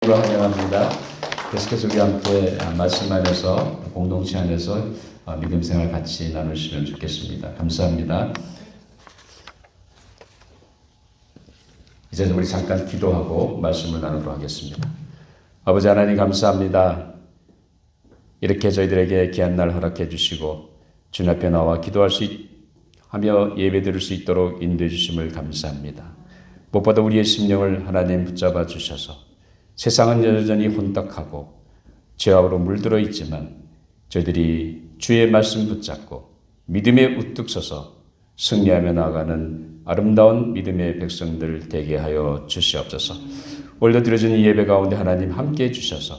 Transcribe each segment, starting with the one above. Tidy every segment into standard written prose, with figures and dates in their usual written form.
이름으로 환영합니다. 계속해서 우리 함께 말씀 안에서 공동체 안에서 믿음 생활 같이 나누시면 좋겠습니다. 감사합니다. 이제 우리 잠깐 기도하고 말씀을 나누도록 하겠습니다. 아버지 하나님 감사합니다. 이렇게 저희들에게 귀한 날 허락해 주시고 주님 앞에 나와 기도할 수 하며 예배 드릴 수 있도록 인도해 주심을 감사합니다. 무엇보다 우리의 심령을 하나님 붙잡아 주셔서 세상은 여전히 혼탁하고 죄악으로 물들어 있지만 저희들이 주의 말씀 붙잡고 믿음에 우뚝 서서 승리하며 나아가는 아름다운 믿음의 백성들 되게 하여 주시옵소서. 오늘도 드려진 이 예배 가운데 하나님 함께해 주셔서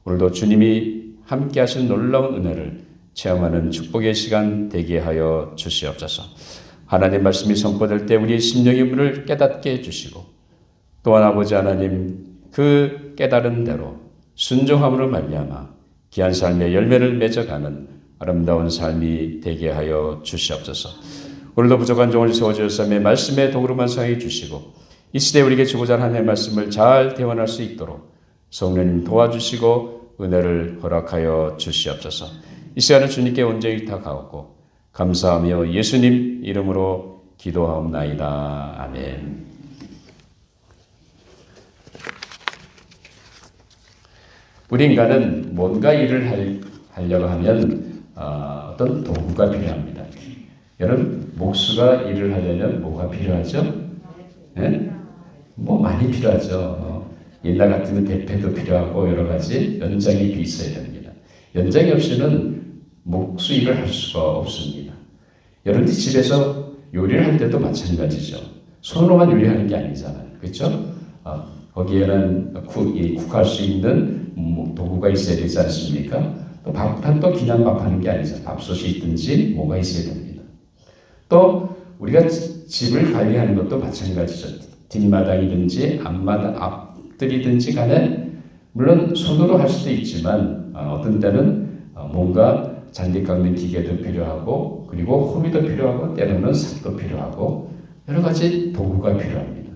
오늘도 주님이 함께 하신 놀라운 은혜를 체험하는 축복의 시간 되게 하여 주시옵소서. 하나님 말씀이 선포될 때 우리의 심령의 문을 깨닫게 해주시고 또한 아버지 하나님 그 깨달은 대로 순종함으로 말미암아 귀한 삶의 열매를 맺어가는 아름다운 삶이 되게 하여 주시옵소서. 오늘도 부족한 종을 세워주셨사며 말씀의 도구로만 사용해 주시고 이 시대에 우리에게 주고자 하는 하나님의 말씀을 잘 대원할 수 있도록 성령님 도와주시고 은혜를 허락하여 주시옵소서. 이 시간을 주님께 온전히 다가오고 감사하며 예수님 이름으로 기도하옵나이다. 아멘. 우리 인간은 뭔가 일을 하려고 하면 어떤 도구가 필요합니다. 여러분 목수가 일을 하려면 뭐가 필요하죠? 네? 뭐 많이 필요하죠. 옛날 같으면 대패도 필요하고 여러 가지 연장이 있어야 됩니다. 연장이 없이는 목수 일을 할 수가 없습니다. 여러분들 집에서 요리를 할 때도 마찬가지죠. 손으로만 요리하는 게 아니잖아요. 그렇죠? 거기에는 쿡할 수 있는 도구가 있어야 되지 않습니까? 또 밥판도 그냥 밥하는 게 아니잖아요. 밥솥이 있든지 뭐가 있어야 됩니다. 또 우리가 집을 관리하는 것도 마찬가지죠. 뒷마당이든지 앞들이든지 간에 물론 손으로 할 수도 있지만 어떤 때는 뭔가 잔디 깎는 기계도 필요하고 그리고 호미도 필요하고 때로는 삭도 필요하고 여러 가지 도구가 필요합니다.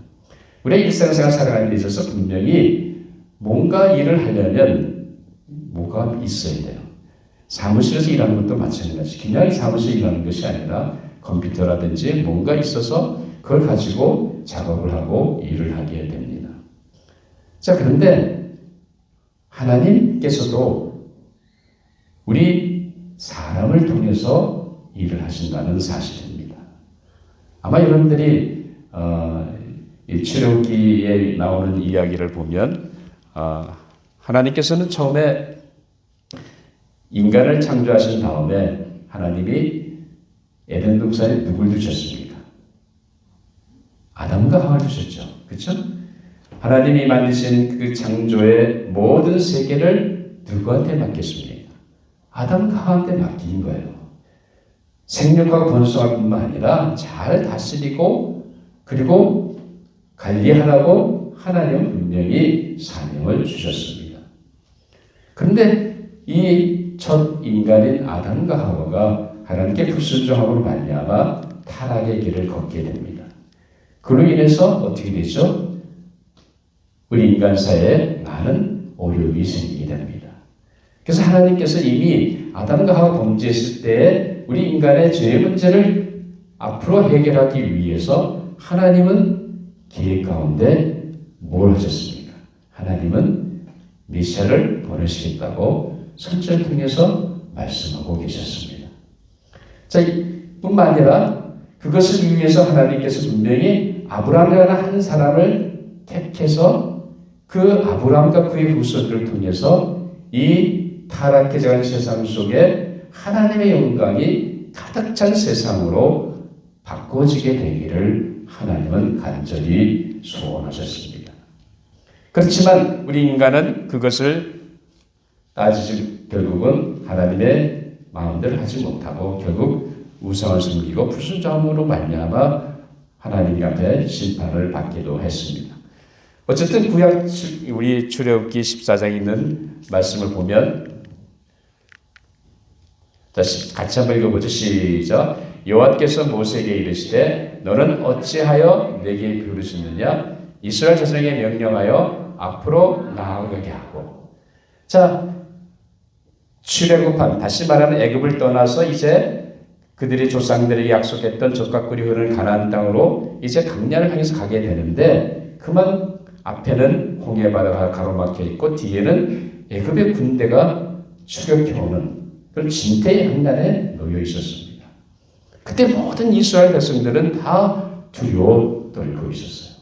우리의 일상생활 살아가는 데 있어서 분명히 뭔가 일을 하려면 뭐가 있어야 돼요. 사무실에서 일하는 것도 마찬가지. 그냥 사무실에 일하는 것이 아니라 컴퓨터라든지 뭔가 있어서 그걸 가지고 작업을 하고 일을 하게 됩니다. 자, 그런데 하나님께서도 우리 사람을 통해서 일을 하신다는 사실입니다. 아마 여러분들이 이 출애굽기에 나오는 이야기를 보면 하나님께서는 처음에 인간을 창조하신 다음에 하나님이 에덴 동산에 누굴 두셨습니까? 아담과 하와를 두셨죠. 그렇죠? 하나님이 만드신 그 창조의 모든 세계를 누구한테 맡겼습니까? 아담과 하와한테 맡긴 거예요. 생육하고 번성할 뿐만 아니라 잘 다스리고 그리고 관리하라고 하나님은 분명히 사명을 주셨습니다. 그런데 이 첫 인간인 아담과 하와가 하나님께 불순종함으로 말미암아 타락의 길을 걷게 됩니다. 그로 인해서 어떻게 되죠? 우리 인간사에 많은 어려움이 생기게 됩니다. 그래서 하나님께서 이미 아담과 하와 범죄했을 때 우리 인간의 죄의 문제를 앞으로 해결하기 위해서 하나님은 계획 가운데 뭘 하셨습니까? 하나님은 메시아를 보내시겠다고 선지자를 통해서 말씀하고 계셨습니다. 자, 뿐만 아니라 그것을 위해서 하나님께서 분명히 아브라함이라는 한 사람을 택해서 그 아브라함과 그의 후손들을 통해서 이 타락해져간 세상 속에 하나님의 영광이 가득 찬 세상으로 바꿔지게 되기를 하나님은 간절히 소원하셨습니다. 그렇지만 우리 인간은 그것을 따지지 결국은 하나님의 마음대로 하지 못하고 결국 우상을 섬기고 불순종함으로 말미암아 하나님 앞에 심판을 받기도 했습니다. 어쨌든 구약 우리 출애굽기 14장에 있는 말씀을 보면 같이 한번 읽어보죠. 시작. 여호와께서 모세에게 이르시되 너는 어찌하여 내게 부르시느냐? 이스라엘 자손에게 명령하여 앞으로 나아가게 하고, 자, 출애굽한, 다시 말하면 애굽을 떠나서 이제 그들이 조상들에게 약속했던 젖과 꿀이 흐르는 가나안 땅으로 이제 강야를 향해서 가게 되는데, 그만 앞에는 홍해 바다가 가로막혀 있고 뒤에는 애굽의 군대가 추격해오는 그런 진퇴양난에 놓여 있었습니다. 그때 모든 이스라엘 백성들은 다 두려워 떨고 있었어요.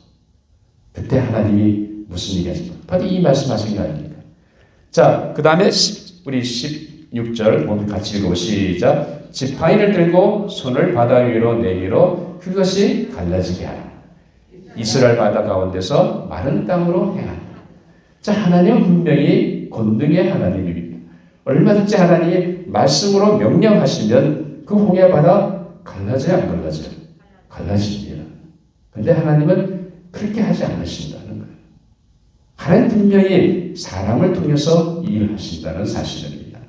그때 하나님이 무슨 얘기 하십니까? 바로 이 말씀하신 거 아닙니까? 자, 그 다음에 우리 16절 모두 같이 읽고 시작. 지팡이를 들고 손을 바다 위로 내밀어 그것이 갈라지게 하라. 이스라엘 바다 가운데서 마른 땅으로 행하라. 자, 하나님은 분명히 권능의 하나님입니다. 얼마든지 하나님이 말씀으로 명령하시면 그 홍해 바다 갈라져요, 안 갈라져요? 갈라집니다. 근데 하나님은 그렇게 하지 않으신다는 거예요. 하나님 분명히 사람을 통해서 일을 하신다는 사실입니다.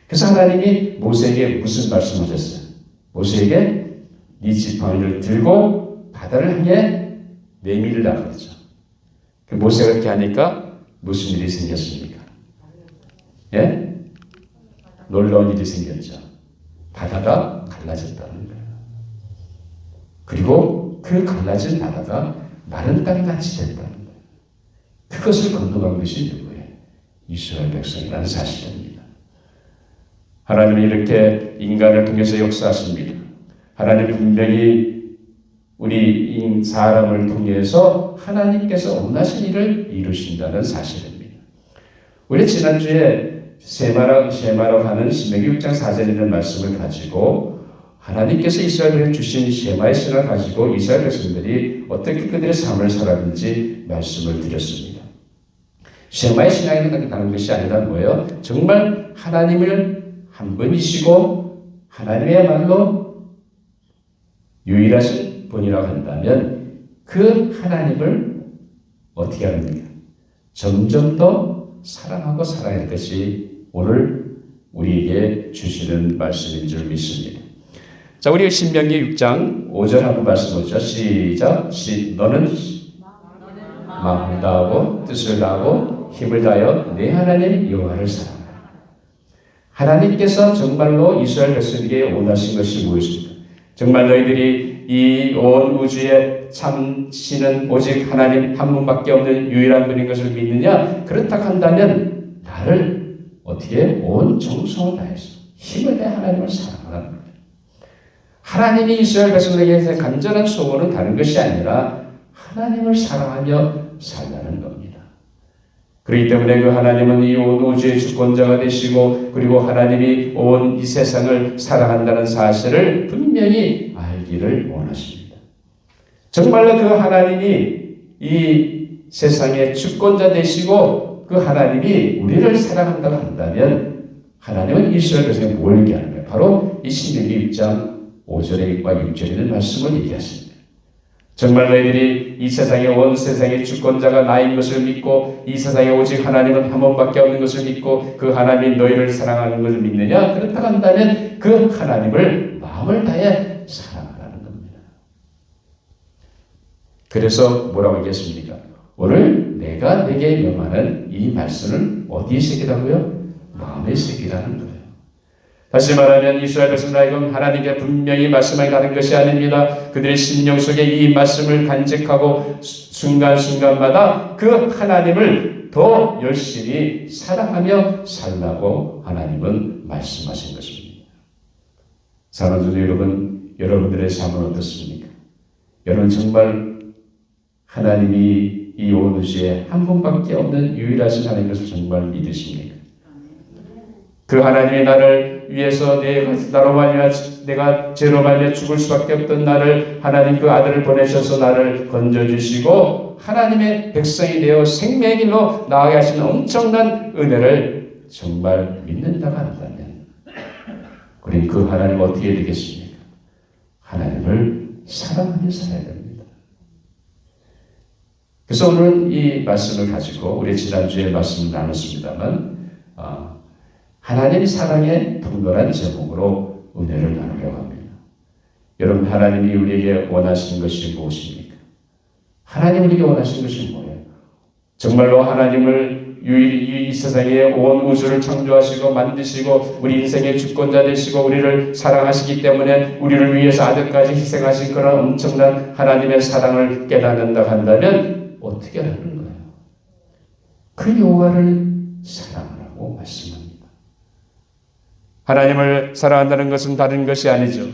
그래서 하나님이 모세에게 무슨 말씀하셨어요? 모세에게 네 지팡이를 들고 바다를 향해 내밀라 그러죠. 모세가 그렇게 하니까 무슨 일이 생겼습니까? 예? 놀라운 일이 생겼죠. 바다가 갈라졌다는 거예요. 그리고 그 갈라진 바다가 마른 땅같이 됐다는 거예요. 그것을 건너간 것이 누구예요? 이스라엘 백성이라는 사실입니다. 하나님은 이렇게 인간을 통해서 역사하십니다. 하나님 분명히 우리 사람을 통해서 하나님께서 원하신 일을 이루신다는 사실입니다. 우리 지난주에 쉐마라고 하는 신명기 6장 4절에 있는 말씀을 가지고 하나님께서 이스라엘에 주신 쉐마의 신을 가지고 이스라엘 백성들이 어떻게 그들의 삶을 살았는지 말씀을 드렸습니다. 쉐마의 신앙이라는 것이 아니라 뭐예요? 정말 하나님을 한 분이시고 하나님의말로 유일하신 분이라고 한다면 그 하나님을 어떻게 합니까? 점점 더 사랑하고 살아야 할 것이 오늘 우리에게 주시는 말씀인 줄 믿습니다. 자, 우리 신명기 6장 5절 한번 말씀 보죠. 시작. 너는 마음을 다하고 뜻을 다하고 힘을 다하여 내 하나님 여호와를 사랑하라. 하나님께서 정말로 이스라엘 백성에게 원하신 것이 무엇입니까? 정말 너희들이 이 온 우주의 참 신은 오직 하나님 한 분밖에 없는 유일한 분인 것을 믿느냐? 그렇다 한다면 나를 어떻게 온 정성을 다해서 힘을 다해 하나님을 사랑하라는 거예요. 하나님이 이스라엘 백성에게 간절한 소원은 다른 것이 아니라 하나님을 사랑하며 살라는 겁니다. 그렇기 때문에 그 하나님은 이 온 우주의 주권자가 되시고 그리고 하나님이 온 이 세상을 사랑한다는 사실을 분명히 알기를 원하십니다. 정말로 그 하나님이 이 세상의 주권자 되시고 그 하나님이 우리를 사랑한다고 한다면 하나님은 이스라엘 백성에 뭘 얘기하는 거예요? 바로 이 신명기 6장 5절과 6절에 있는 말씀을 얘기하십니다. 정말 너희들이 이 세상의 온 세상의 주권자가 나인 것을 믿고 이 세상에 오직 하나님은 한 분밖에 없는 것을 믿고 그 하나님이 너희를 사랑하는 것을 믿느냐? 그렇다고 한다면 그 하나님을 마음을 다해 사랑하라는 겁니다. 그래서 뭐라고 얘기했습니까? 오늘 내가 내게 명하는 이 말씀을 어디에 새기라고요? 마음에 새기라는 거예요. 다시 말하면 이스라엘 백성들은 하나님께 분명히 말씀하는 것이 아닙니다. 그들의 심령 속에 이 말씀을 간직하고 순간순간마다 그 하나님을 더 열심히 사랑하며 살라고 하나님은 말씀하신 것입니다. 사랑하는 여러분, 여러분들의 삶은 어떻습니까? 여러분 정말 하나님이 이 온 우주에 한 분밖에 없는 유일하신 하나님 것을 정말 믿으십니까? 그 하나님이 나를 위해서 나로 말미암아 내가 죄로 말미암아 죽을 수밖에 없던 나를 하나님 그 아들을 보내셔서 나를 건져주시고 하나님의 백성이 되어 생명의 길로 나아가게 하시는 엄청난 은혜를 정말 믿는다고 한다면 우리 그 하나님 어떻게 되겠습니까? 하나님을 사랑하며 살아야 됩니다. 그래서 오늘 이 말씀을 가지고 우리 지난주에 말씀을 나눴습니다만 하나님 사랑의 분별한 제목으로 은혜를 나누려고 합니다. 여러분 하나님이 우리에게 원하시는 것이 무엇입니까? 하나님 우리에게 원하시는 것이 뭐예요? 정말로 하나님을 이 세상에 온 우주를 창조하시고 만드시고 우리 인생의 주권자 되시고 우리를 사랑하시기 때문에 우리를 위해서 아들까지 희생하신 그런 엄청난 하나님의 사랑을 깨닫는다 한다면 어떻게 하는 거예요? 그 여호와를 사랑하라고 말씀합니다. 하나님을 사랑한다는 것은 다른 것이 아니죠.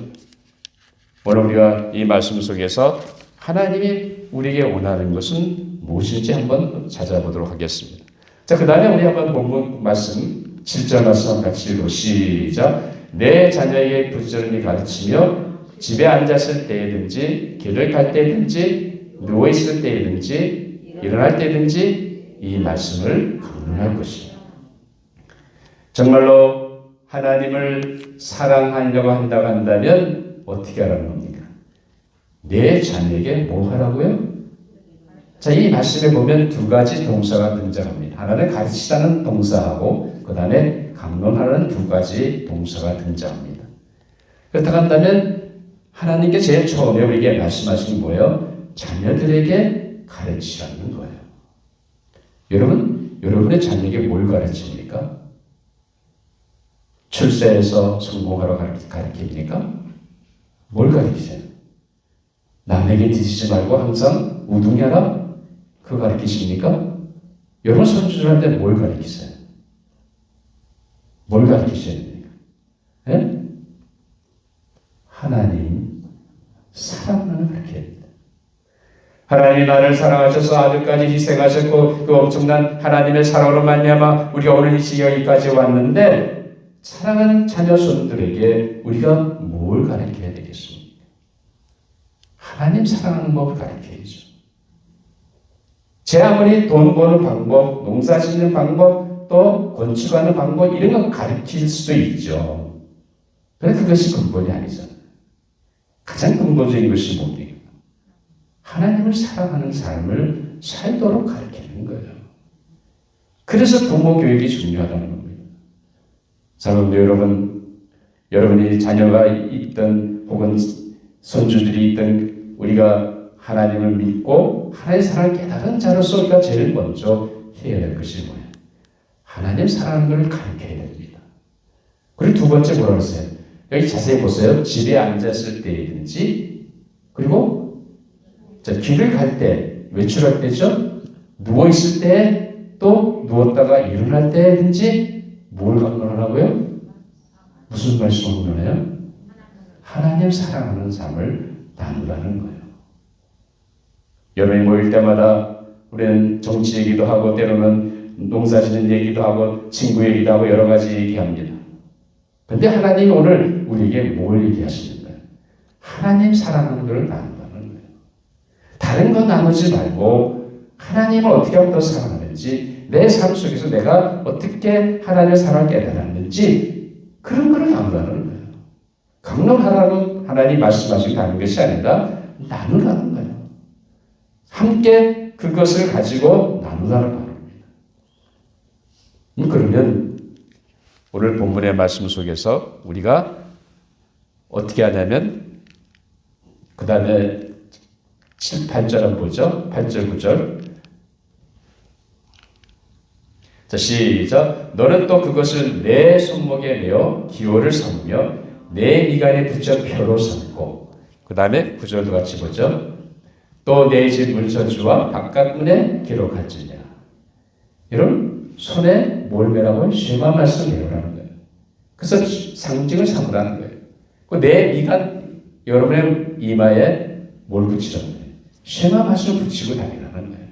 오늘 우리가 이 말씀 속에서 하나님이 우리에게 원하는 것은 무엇인지 한번 찾아보도록 하겠습니다. 자, 그 다음에 우리 한번 본문 말씀 7절 말씀 같이 읽고 시작. 내 자녀에게 부지런히 가르치며 집에 앉았을 때든지 길을 갈 때든지 누워있을 때든지 일어날 때든지 이 말씀을 강론할 것이다. 정말로 하나님을 사랑하려고 한다고 한다면 어떻게 하라는 겁니까? 내 자녀에게 뭐 하라고요? 자, 이 말씀에 보면 두 가지 동사가 등장합니다. 하나는 가르치다는 동사하고 그 다음에 강론하는 두 가지 동사가 등장합니다. 그렇다고 한다면 하나님께 제일 처음에 우리에게 말씀하신 뭐예요? 자녀들에게 가르치라는 거예요. 여러분, 여러분의 자녀에게 뭘 가르칩니까? 출세해서 성공하러 가르칩니까? 뭘 가르치세요? 남에게 뒤지지 말고 항상 우등해라? 그거 가르치십니까? 여러분 손주들한테 뭘 가르치세요? 뭘 가르치셔야 됩니까? 네? 하나님 사랑을 가르쳐야 됩니다. 하나님이 나를 사랑하셔서 아들까지 희생하셨고 그 엄청난 하나님의 사랑으로 말미암아 우리가 오늘 이 지경까지 왔는데 사랑하는 자녀 손들에게 우리가 뭘 가르쳐야 되겠습니까? 하나님 사랑하는 법을 가르쳐야죠. 제 아무리 돈 버는 방법, 농사 짓는 방법, 또 건축하는 방법 이런 거 가르칠 수도 있죠. 그런데 그것이 근본이 아니잖아요. 가장 근본적인 것이 뭡니까? 하나님을 사랑하는 삶을 살도록 가르치는 거예요. 그래서 부모 교육이 중요하다는 겁니다. 사랑하는 여러분, 여러분이 자녀가 있든 혹은 손주들이 있든 우리가 하나님을 믿고 하나님의 사랑을 깨달은 자로서 우리가 제일 먼저 해야 될 것이 뭐예요? 하나님 사랑하는 걸 가르쳐야 됩니다. 그리고 두 번째 뭐라고 했어요? 여기 자세히 보세요. 집에 앉았을 때든지 그리고 길을 갈 때, 외출할 때죠. 누워있을 때 또 누웠다가 일어날 때든지 뭘 강론하라고요? 무슨 말씀을 강론해요? 하나님 사랑하는 삶을 나누라는 거예요. 여러분이 모일 때마다 우리는 정치 얘기도 하고 때로는 농사 짓는 얘기도 하고 친구 얘기도 하고 여러 가지 얘기합니다. 그런데 하나님이 오늘 우리에게 뭘 얘기하시는 거예요? 하나님 사랑하는 걸 나눈다는 거예요. 다른 거 나누지 말고 하나님을 어떻게 하면 더 사랑하는지 내 삶 속에서 내가 어떻게 하나님의 사랑을 깨달았는지 그런 걸 나누라는 거예요. 강론하라는 하나님 말씀하시고 다른 것이 아니라 나누라는 거예요. 함께 그것을 가지고 나누라는 말입니다. 그러면 오늘 본문의 말씀 속에서 우리가 어떻게 하냐면 그 다음에 7, 8절 한번 보죠. 8절, 9절. 자, 시작. 너는 또 그것을 내 손목에 메어 기호를 삼으며 내 미간에 붙여 표로 삼고 그 다음에 9절도 같이 보죠. 또 내 집 문서주와 바깥문에 기록할지니라. 여러분 손에 뭘 메라고요? 쉐마 말씀을 메우라는 거예요. 그래서 상징을 삼으라는 거예요. 내 미간 여러분의 이마에 뭘 붙이라는 거예요? 쉐마 말씀을 붙이고 다니라는 거예요.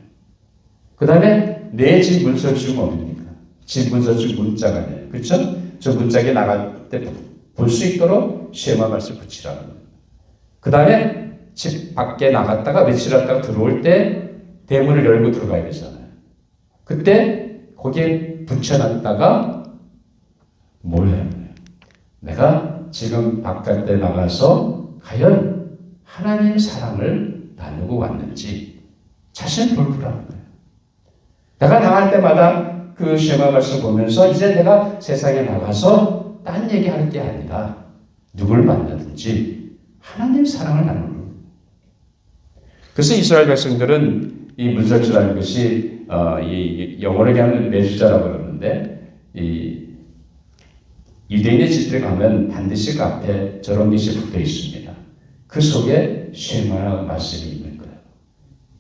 그 다음에 내 집 문서주 뭡니까? 집 문서주 문자가 그렇죠? 저 문짝에 나갈 때 볼 수 있도록 쉐마 말씀을 붙이라는 거예요. 그 다음에 집 밖에 나갔다가 며칠 왔다가 들어올 때 대문을 열고 들어가야 되잖아요. 그때 거기에 붙여놨다가 뭘 해야 돼요? 내가 지금 바깥에 나가서 과연 하나님 사랑을 나누고 왔는지 자신을 돌보라는 거예요. 내가 나갈 때마다 그 쉐마 말씀 보면서 이제 내가 세상에 나가서 딴 얘기할 게 아니라 누굴 만나든지 하나님 사랑을 나누는 거예요. 그래서 이스라엘 백성들은 이 문설주라는 것이 이 영어로 하면 메주자라고 그러는데 이 유대인의 집들에 가면 반드시 그 앞에 저런 것이 붙어 있습니다. 그 속에 쉐마 말씀이 있는 거예요.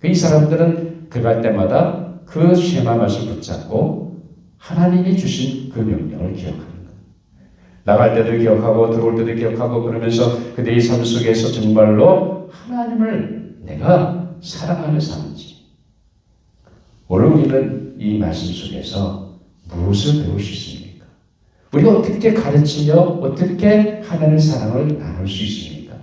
이 사람들은 그갈 때마다 그 쉐마 말씀 붙잡고 하나님이 주신 그 명령을 기억하는 거예요. 나갈 때도 기억하고 들어올 때도 기억하고 그러면서 그들의 삶 속에서 정말로 하나님을 내가 사랑하며 사는지. 오늘 우리는 이 말씀 속에서 무엇을 배울 수 있습니까? 우리가 어떻게 가르치며 어떻게 하나님의 사랑을 나눌 수 있습니까?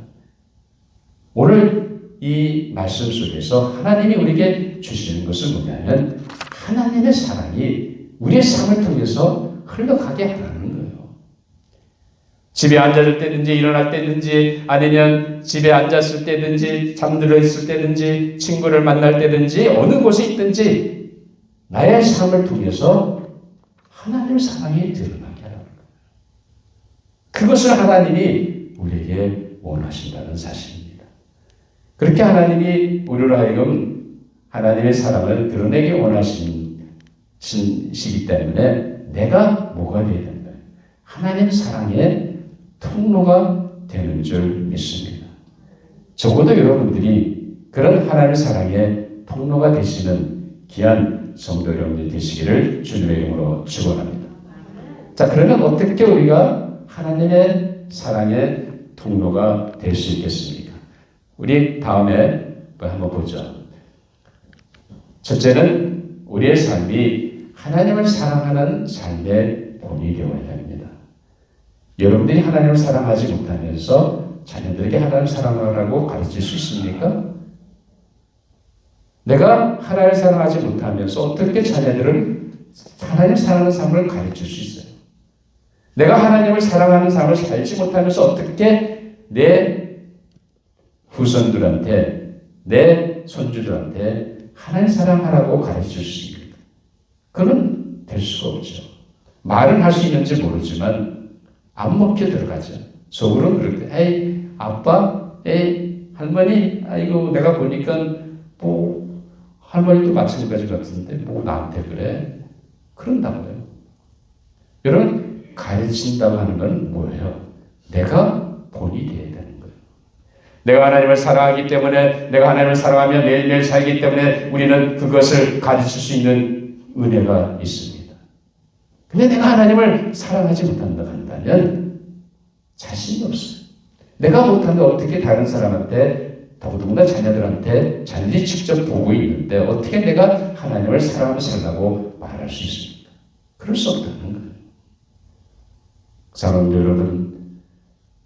오늘 이 말씀 속에서 하나님이 우리에게 주시는 것은 뭐냐면 하나님의 사랑이 우리의 삶을 통해서 흘러가게 하라는 거예요. 집에 앉았을 때든지 일어날 때든지 아니면 집에 앉았을 때든지 잠들어 있을 때든지 친구를 만날 때든지 어느 곳에 있든지 나의 삶을 통해서 하나님의 사랑이 드러나게 하라는 거예요. 그것을 하나님이 우리에게 원하신다는 사실입니다. 그렇게 하나님이 우리로 하여금 하나님의 사랑을 드러내기 원하시기 때문에 내가 뭐가 되어야 된다. 하나님의 사랑의 통로가 되는 줄 믿습니다. 적어도 여러분들이 그런 하나님의 사랑의 통로가 되시는 귀한 성도 여러분들이 되시기를 주님의 이름으로 축원합니다. 자, 그러면 어떻게 우리가 하나님의 사랑의 통로가 될 수 있겠습니까? 우리 다음에 한번 보죠. 첫째는 우리의 삶이 하나님을 사랑하는 삶의 본이 되어야 합니다. 여러분들이 하나님을 사랑하지 못하면서 자녀들에게 하나님을 사랑하라고 가르칠 수 있습니까? 내가 하나님을 사랑하지 못하면서 어떻게 자녀들을 하나님을 사랑하는 삶을 가르칠 수 있어요? 내가 하나님을 사랑하는 삶을 살지 못하면서 어떻게 내 후손들한테, 내 손주들한테 하나님 사랑하라고 가르칠 수 있습니까? 그건 될 수가 없죠. 말은 할 수 있는지 모르지만 안 먹혀 들어가죠. 속으로는 그렇게, 에이, 아빠, 에이, 할머니, 아이고, 내가 보니까 뭐, 할머니도 마찬가지 같은데, 뭐 나한테 그래? 그런다고요. 여러분, 가르친다고 하는 건 뭐예요? 내가 본이 되어야 되는 거예요. 내가 하나님을 사랑하기 때문에, 내가 하나님을 사랑하며 매일매일 살기 때문에 우리는 그것을 가르칠 수 있는 은혜가 있습니다. 근데 내가 하나님을 사랑하지 못한다 한다면 자신이 없어요. 내가 못하면 어떻게 다른 사람한테, 더더군다나 자녀들한테 자녀들이 직접 보고 있는데 어떻게 내가 하나님을 사랑하며 살라고 말할 수 있습니까? 그럴 수 없다는 거예요. 사랑하는 여러분,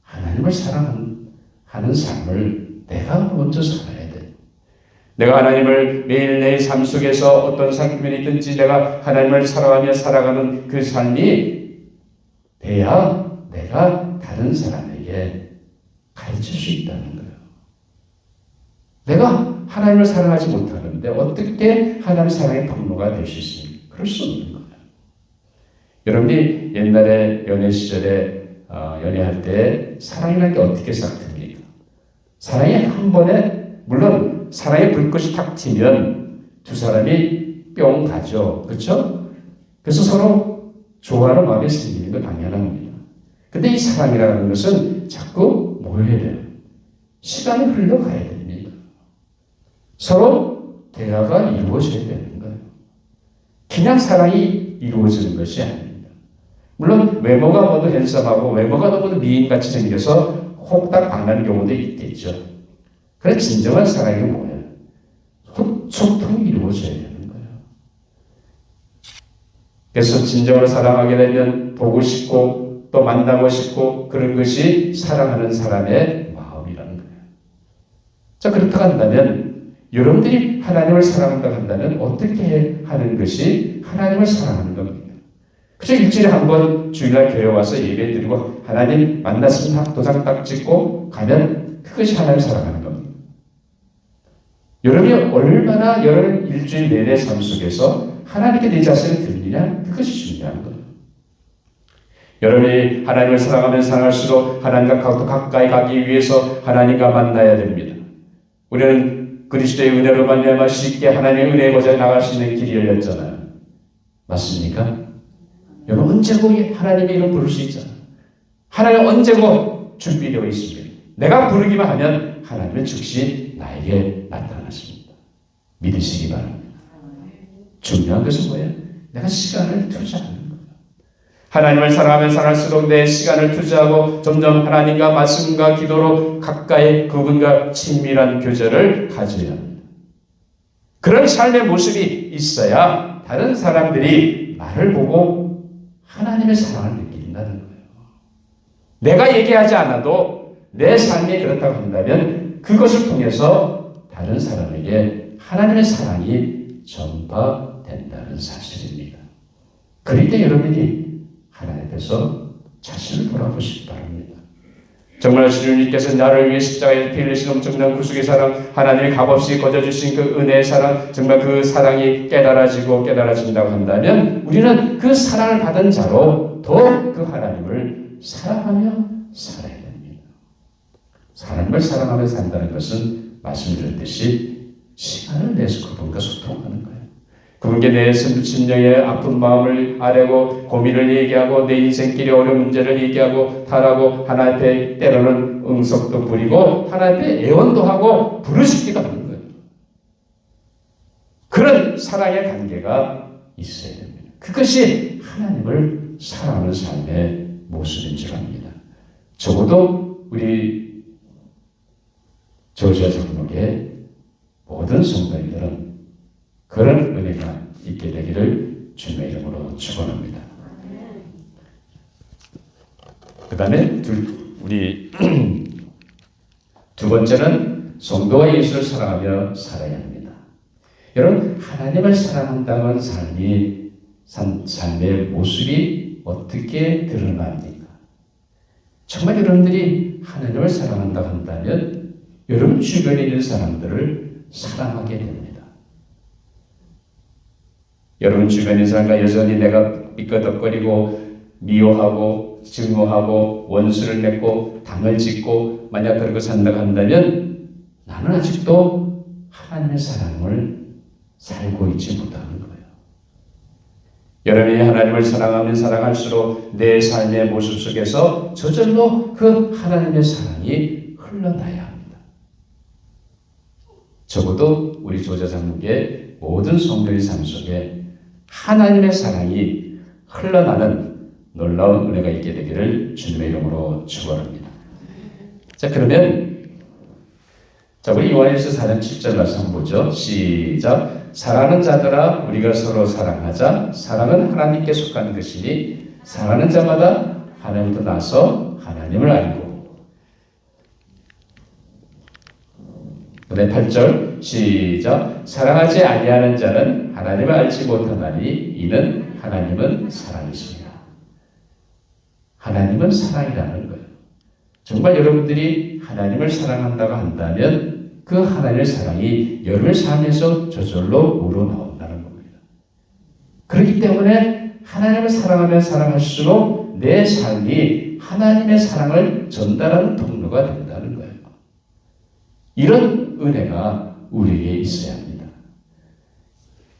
하나님을 사랑하는 삶을 내가 먼저 살아야 돼요. 내가 하나님을 매일 내 삶 속에서 어떤 상황이든지 내가 하나님을 사랑하며 살아가는 그 삶이 돼야 내가 다른 사람에게 가르칠 수 있다는 거예요. 내가 하나님을 사랑하지 못하는데 어떻게 하나님의 사랑의 통로가 될 수 있습니까? 그럴 수 없는 거예요. 여러분이 옛날에 연애 시절에 연애할 때 사랑이라는 게 어떻게 시작됩니까? 사랑이 한 번에, 물론 사랑의 불꽃이 탁 튀면 두 사람이 뿅 가죠. 그렇죠? 그래서 서로 좋아하는 마음이 생기는 거 당연한 겁니다. 근데 이 사랑이라는 것은 자꾸 뭐 해야 돼요? 시간이 흘러가야 됩니다. 서로 대화가 이루어져야 되는 거예요. 그냥 사랑이 이루어지는 것이 아닙니다. 물론 외모가 모두 핸섬하고 외모가 너무 미인같이 생겨서 혹딱 반하는 경우도 있겠죠. 그래 진정한 사랑이 뭐예요? 소통이 이루어져야 되는 거예요. 그래서 진정으로 사랑하게 되면 보고 싶고 또 만나고 싶고 그런 것이 사랑하는 사람의 마음이라는 거예요. 자, 그렇다고 한다면 여러분들이 하나님을 사랑한다고 한다면 어떻게 하는 것이 하나님을 사랑하는 겁니까? 그저 일주일에 한 번 주일날 교회 와서 예배 드리고 하나님 만났으면 도장 딱 찍고 가면 그것이 하나님을 사랑하는 겁니다. 여러분이 얼마나 여러분 일주일 내내 삶 속에서 하나님께 내 자신을 드리느냐, 그것이 중요한 거예요. 여러분이 하나님을 사랑하면 사랑할수록 하나님과 더 가까이 가기 위해서 하나님과 만나야 됩니다. 우리는 그리스도의 은혜로 말미암아 쉽게 하나님의 은혜의 보좌에 나갈 수 있는 길이 열렸잖아요. 맞습니까? 여러분 언제고 하나님의 이름 부를 수 있잖아요. 하나님 언제고 준비되어 있습니다. 내가 부르기만 하면 하나님은 즉시 나에게 나타나십니다. 믿으시기 바랍니다. 중요한 것은 뭐예요? 내가 시간을 투자하는 거예요. 하나님을 사랑하면 사랑할수록 내 시간을 투자하고 점점 하나님과 말씀과 기도로 가까이 그분과 친밀한 교제를 가져야 합니다. 그런 삶의 모습이 있어야 다른 사람들이 나를 보고 하나님의 사랑을 느낀다는 거예요. 내가 얘기하지 않아도 내 삶이 그렇다고 한다면 그것을 통해서 다른 사람에게 하나님의 사랑이 전파된다는 사실입니다. 그럴 때 여러분이 하나님 앞에서 자신을 돌아보시기 바랍니다. 정말 주님께서 나를 위해 십자가에 피 흘리신 엄청난 구속의 사랑, 하나님이 값없이 거저주신 그 은혜의 사랑, 정말 그 사랑이 깨달아진다고 한다면 우리는 그 사랑을 받은 자로 더 그 하나님을 사랑하며 살아야 됩니다. 하나님을 사랑하며 산다는 것은 말씀드렸듯이 시간을 내서 그분과 소통하는 거예요. 그분께 내 심령의 아픈 마음을 아뢰고 고민을 얘기하고 내 인생길의 어려운 문제를 얘기하고 달하고 하나님 앞에 때로는 응석도 부리고 하나님 앞에 애원도 하고 부르짖기도 하는 거예요. 그런 사랑의 관계가 있어야 됩니다. 그것이 하나님을 사랑하는 삶의 모습인 줄 압니다. 적어도 우리 조지아 장로교의 모든 성도님들은 그런 은혜가 있게 되기를 주님의 이름으로 축원합니다. 그 다음에 우리 두 번째는 성도와 예수를 사랑하며 살아야 합니다. 여러분 하나님을 사랑한다는 삶의 모습이 어떻게 드러납니까? 정말 여러분들이 하나님을 사랑한다고 한다면 여러분 주변에 있는 사람들을 사랑하게 됩니다. 여러분 주변에 있는 사람과 여전히 내가 삐끄덕거리고 미워하고 증오하고 원수를 맺고 당을 짓고 만약 그렇게 산다고 한다면 나는 아직도 하나님의 사랑을 살고 있지 못하는 거예요. 여러분이 하나님을 사랑하면 사랑할수록 내 삶의 모습 속에서 저절로 그 하나님의 사랑이 흘러나야 합니다. 적어도 우리 조자 장로교의 모든 성도의 삶 속에 하나님의 사랑이 흘러나는 놀라운 은혜가 있게 되기를 주님의 이름으로 축원합니다. 자 그러면 우리 요한일서 4장 7절 말씀 한번 보죠. 시작. 사랑하는 자들아 우리가 서로 사랑하자. 사랑은 하나님께 속한 것이니 사랑하는 자마다 하나님부터 나서 하나님을 알고. 그다음에 8절 시작. 사랑하지 아니하는 자는 하나님을 알지 못하나니 이는 하나님은 사랑이십니다. 하나님은 사랑이라는 거예요. 정말 여러분들이 하나님을 사랑한다고 한다면 그 하나님의 사랑이 여러분의 삶에서 저절로 우러나온다는 겁니다. 그렇기 때문에 하나님을 사랑하면 사랑할수록 내 삶이 하나님의 사랑을 전달하는 통로가 된다는 거예요. 이런 은혜가 우리에게 있어야 합니다.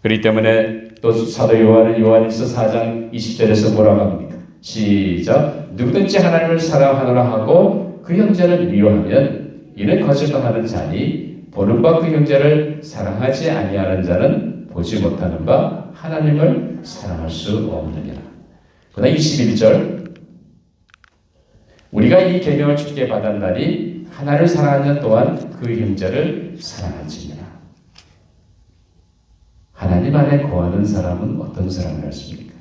그렇기 때문에 또 사도 요한은 요한일서 4장 20절에서 뭐라고 합니까? 시작. 누구든지 하나님을 사랑하노라 하고 그 형제를 미워하면 이는 거짓말하는 자니 보는 바 그 형제를 사랑하지 아니하는 자는 보지 못하는 바 하나님을 사랑할 수 없느니라. 그다음 21절 우리가 이 계명을 주께 받았나니 하나님을 사랑하는 또한 그 형제를 사랑할지니라. 하나님 안에 거하는 사람은 어떤 사람이었습니까?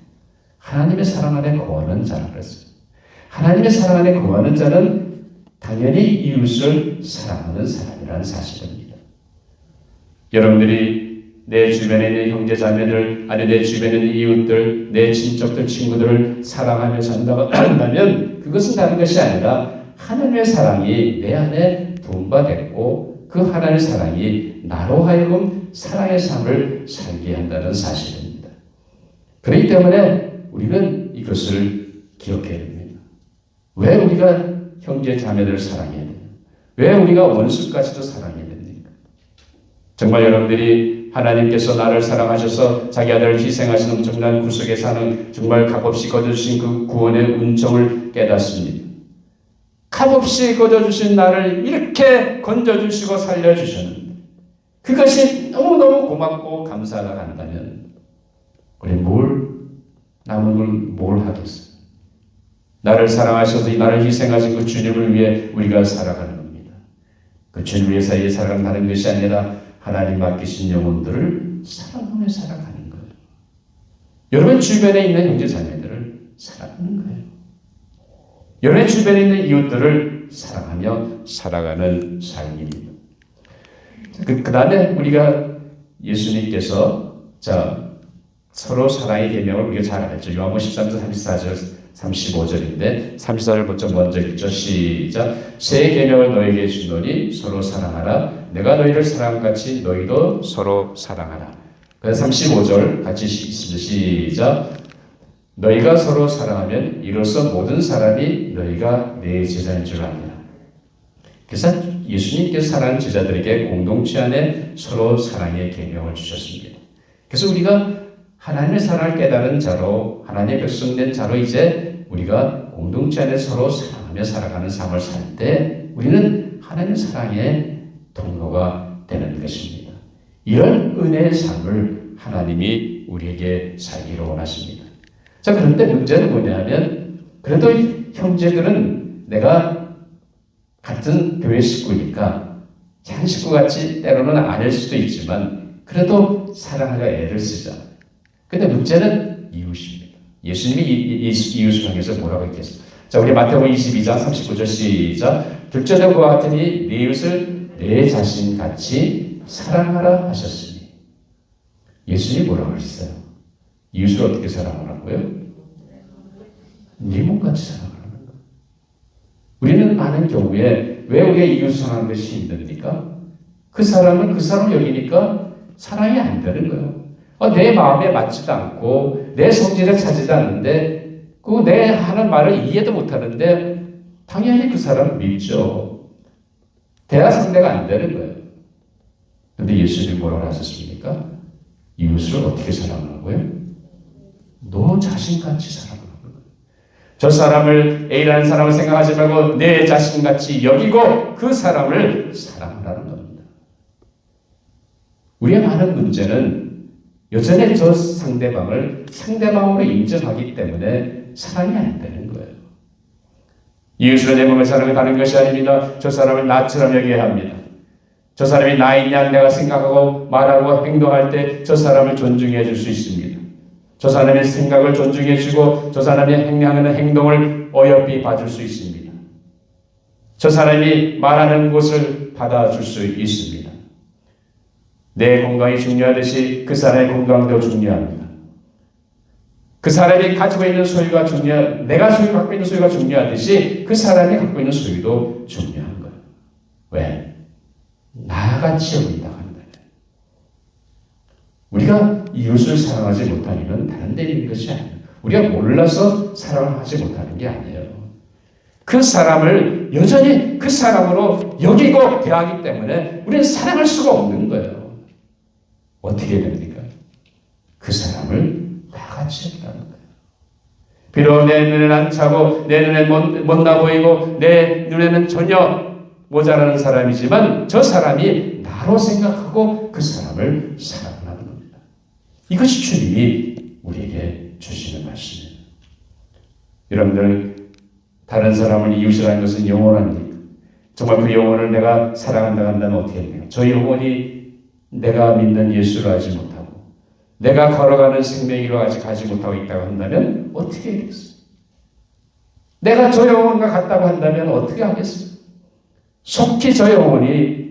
하나님의 사랑 안에 거하는 자라고 그랬어요. 하나님의 사랑 안에 거하는 자는 당연히 이웃을 사랑하는 사람이라는 사실입니다. 여러분들이 내 주변에 있는 형제 자매들, 아니 내 주변에 있는 이웃들, 내 친척들, 친구들을 사랑하며 산다고 한다면 그것은 다른 것이 아니라 하나님의 사랑이 내 안에 분바됐고 그 하나님의 사랑이 나로 하여금 사랑의 삶을 살게 한다는 사실입니다. 그렇기 때문에 우리는 이것을 기억해야 됩니다. 왜 우리가 형제 자매들을 사랑해야 돼요? 왜 우리가 원수까지도 사랑해야 됩니까? 정말 여러분들이 하나님께서 나를 사랑하셔서 자기 아들을 희생하신 엄청난 구속의 사는 정말 값없이 거둬주신 그 구원의 은총을 깨닫습니다. 값없이 거둬주신 나를 이렇게 건져주시고 살려주셨는데 그것이 너무너무 고맙고 감사가 간다면 우리 남은 걸 뭘 하겠어요? 나를 사랑하셔서 나를 희생하신 그 주님을 위해 우리가 살아가는 겁니다. 그 주님 위해서 살아가는 것이 아니라 하나님 맡기신 영혼들을 사랑하며 살아가는 거예요. 여러분 주변에 있는 형제 자매들을 사랑하는 거예요. 여러분 주변에 있는 이웃들을 사랑하며 살아가는 삶입니다. 그 다음에 우리가 예수님께서 서로 사랑의 계명을 우리가 잘 알죠. 요한복음 13절 34절 35절인데 34절 먼저 읽죠. 시작. 새 계명을 너에게 주노니 서로 사랑하라. 내가 너희를 사랑같이 너희도 서로 사랑하라. 그래서 35절 같이 시작. 너희가 서로 사랑하면 이로써 모든 사람이 너희가 내 제자인 줄 아니라. 그래서 예수님께서 사랑하는 제자들에게 공동체 안에 서로 사랑의 계명을 주셨습니다. 그래서 우리가 하나님의 사랑을 깨달은 자로 하나님의 백성된 자로 이제 우리가 공동체 안에 서로 사랑하며 살아가는 삶을 살 때 우리는 하나님의 사랑의 통로가 되는 것입니다. 이런 은혜의 삶을 하나님이 우리에게 살기를 원하십니다. 자, 그런데 문제는 뭐냐면 그래도 형제들은 내가 같은 교회 식구니까 한 식구같이 때로는 아닐 수도 있지만 그래도 사랑하려 애를 쓰자. 근데 문제는 이웃입니다. 예수님이 이웃을 향해서 뭐라고 했겠어요? 자, 우리 마태복음 22장 39절 시작. 둘째는 그와 같으니 네 이웃을 내 자신같이 사랑하라 하셨으니. 예수님이 뭐라고 했어요? 이웃을 어떻게 사랑하라고요? 네 몸같이 사랑하라는 거예요. 우리는 많은 경우에 왜 우리가 이웃을 사랑하는 것이 힘듭니까? 그 사람을 그 사람 여기니까 사랑이 안 되는 거예요. 내 마음에 맞지도 않고 내 성질에 차지도 않는데 내 하는 말을 이해도 못하는데 당연히 그 사람을 믿죠. 대화 상대가 안 되는 거예요. 그런데 예수님이 뭐라고 하셨습니까? 이웃을 어떻게 사랑하라고요? 너 자신같이 사랑하라는 거예요. 저 사람을 A라는 사람을 생각하지 말고 내 자신같이 여기고 그 사람을 사랑하라는 겁니다. 우리의 많은 문제는 여전히 저 상대방을 상대방으로 인정하기 때문에 사랑이 안 되는 거예요. 이웃으로 내 몸을 사랑하는 것이 아닙니다. 저 사람을 나처럼 여겨야 합니다. 저 사람이 나인 양 내가 생각하고 말하고 행동할 때 저 사람을 존중해 줄 수 있습니다. 저 사람의 생각을 존중해 주고 저 사람이 행하는 행동을 어여삐 봐줄 수 있습니다. 저 사람이 말하는 것을 받아줄 수 있습니다. 내 건강이 중요하듯이 그 사람의 건강도 중요합니다. 그 사람이 가지고 있는 소유가 내가 갖고 있는 소유가 중요하듯이 그 사람이 갖고 있는 소유도 중요한 거예요. 왜? 나같이 여긴다고 한다면. 우리가 이웃을 사랑하지 못하는 건 다른 데 있는 것이 아니에요. 우리가 몰라서 사랑을 하지 못하는 게 아니에요. 그 사람을 여전히 그 사람으로 여기고 대하기 때문에 우리는 사랑할 수가 없는 거예요. 어떻게 됩니까? 그 사람을 나같이 여기라는 거예요. 비록 내 눈에는 안 차고 내 눈에는 못나 보이고 내 눈에는 전혀 모자라는 사람이지만 저 사람이 나로 생각하고 그 사람을 사랑하는 겁니다. 이것이 주님이 우리에게 주시는 말씀이에요. 여러분들 다른 사람을 이웃이라는 것은 영원합니까? 정말 그 영혼을 내가 사랑한다고 한다면 어떻게 됩니까? 저 영혼이 내가 믿는 예수를 알지 못하고 내가 걸어가는 생명으로 아직 가지 못하고 있다고 한다면 어떻게 하겠어요? 내가 저 영혼과 같다고 한다면 어떻게 하겠어요? 속히 저 영혼이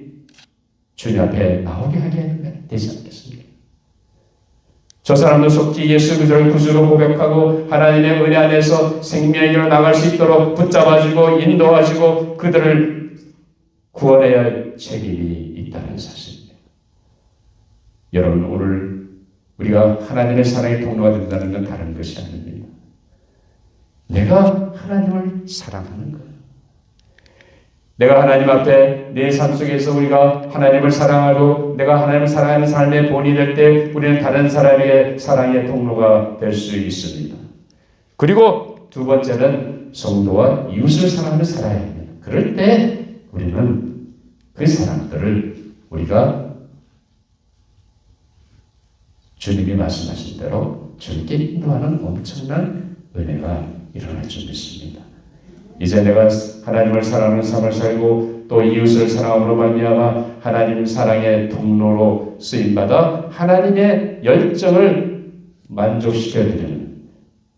주님 앞에 나오게 하게 되지 않겠습니까? 저 사람도 속히 예수 그리스도를 구주로 고백하고 하나님의 은혜 안에서 생명으로 나갈 수 있도록 붙잡아주고 인도하시고 그들을 구원해야 할 책임이 있다는 사실입니다. 여러분 오늘 우리가 하나님의 사랑의 통로가 된다는 건 다른 것이 아닙니다. 내가 하나님을 사랑하는 거예요. 내가 하나님 앞에 내 삶 속에서 우리가 하나님을 사랑하고 내가 하나님을 사랑하는 삶의 본이 될 때 우리는 다른 사람에게 사랑의 통로가 될 수 있습니다. 그리고 두 번째는 성도와 이웃을 사랑하며 살아야 합니다. 그럴 때 우리는 그 사람들을 우리가 주님이 말씀하신 대로 주님께 인도하는 엄청난 은혜가 일어날 줄 믿습니다. 이제 내가 하나님을 사랑하는 삶을 살고 또 이웃을 사랑함으로 말미암아 하나님 사랑의 통로로 쓰임받아 하나님의 열정을 만족시켜드리는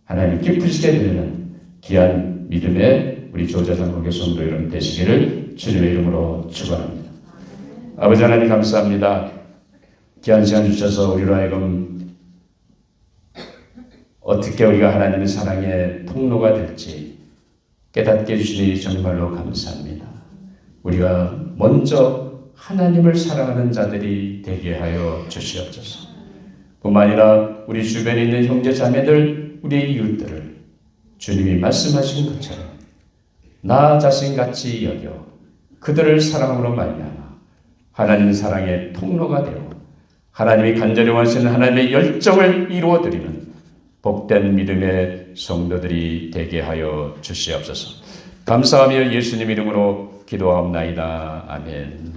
하나님 기쁘시켜드리는 귀한 믿음의 우리 조자상국의 성도 여러분 되시기를 주님의 이름으로 축원합니다. 아버지 하나님 감사합니다. 귀한 시간 주셔서 우리로 하여금 어떻게 우리가 하나님의 사랑의 통로가 될지 깨닫게 해주시니 정말로 감사합니다. 우리가 먼저 하나님을 사랑하는 자들이 되게 하여 주시옵소서. 뿐만 아니라 우리 주변에 있는 형제 자매들, 우리 이웃들을 주님이 말씀하신 것처럼 나 자신같이 여겨 그들을 사랑함으로 말미암아 하나님 사랑의 통로가 되어 하나님이 간절히 원하시는 하나님의 열정을 이루어드리는 복된 믿음의 성도들이 되게 하여 주시옵소서. 감사하며 예수님 이름으로 기도하옵나이다. 아멘.